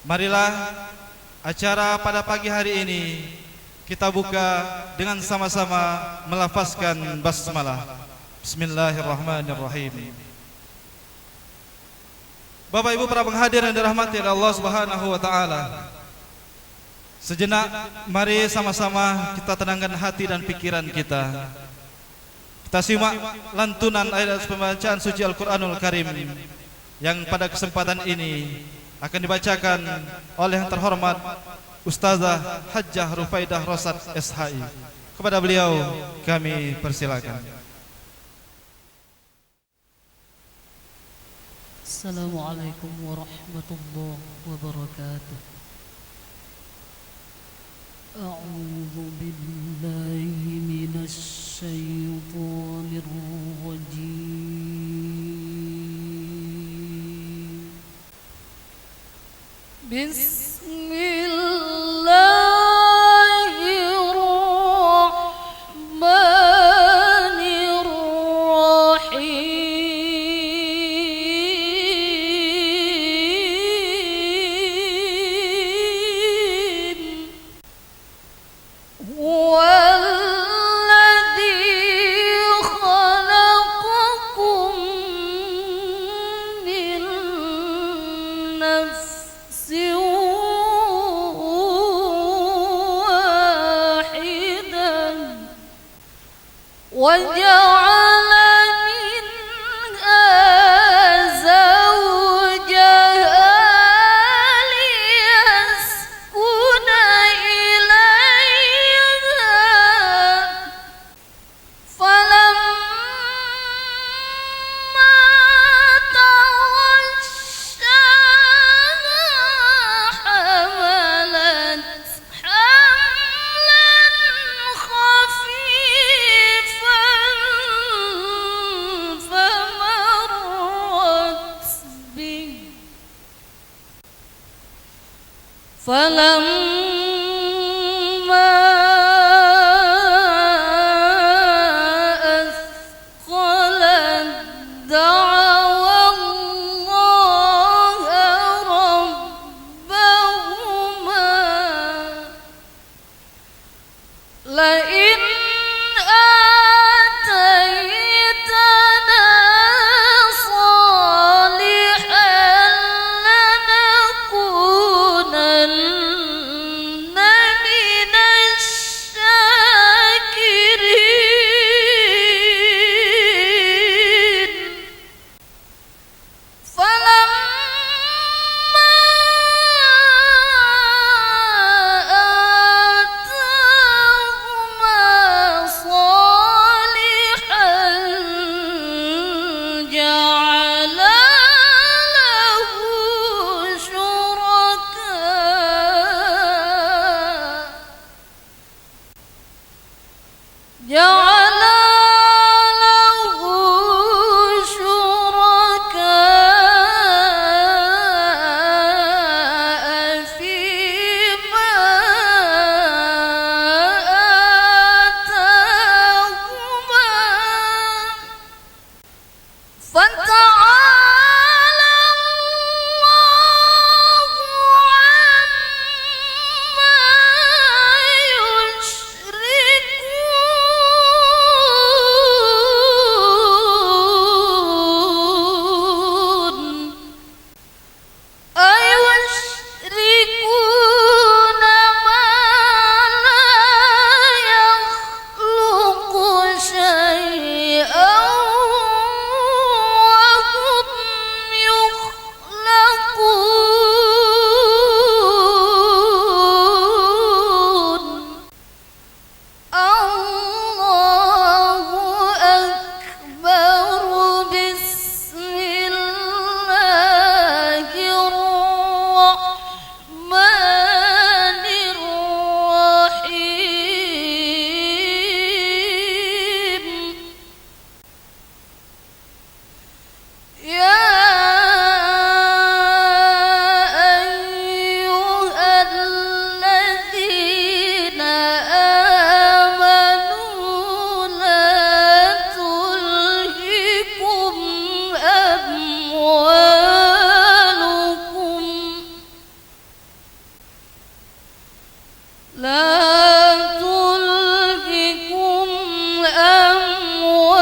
Marilah acara pada pagi hari ini kita buka dengan sama-sama melafazkan basmalah. Bismillahirrahmanirrahim. Bapak Ibu para penghadirin yang dirahmati oleh Allah Subhanahu wa taala. Sejenak mari sama-sama kita tenangkan hati dan pikiran kita. Kita simak lantunan ayat pembacaan suci Al-Qur'anul Karim yang pada kesempatan ini akan dibacakan oleh yang terhormat Ustazah Hajjah Rufaidah Rosat SHI. Kepada beliau kami persilakan. Assalamualaikum warahmatullahi wabarakatuh. A'udzu billahi minasy syaithanir rajim. وجعل منها زوجها ليسكن إليها فلما تغشاها حملت حملا خفيفا فلما أثقلت دعوا الله ربهما لئن آتيتنا صالحا لنكونن لا تلهكم أموالكم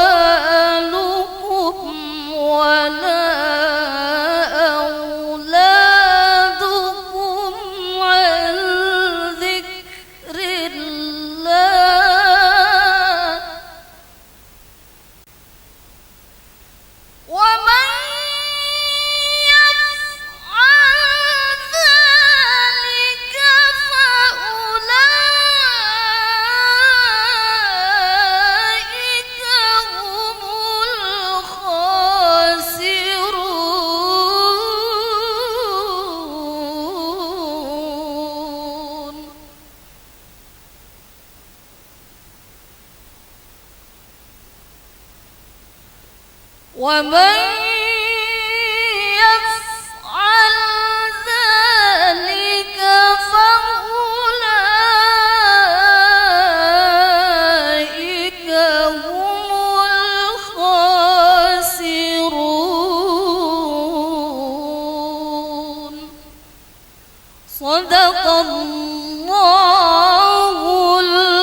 ولا أولادكم عن ذكر الله ومن يفعل ذلك فأولئك هم الخاسرون ومن يفعل ذلك فأولئك هم الخاسرون صدق الله العظيم.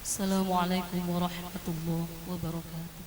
السلام عليكم ورحمة الله وبركاته.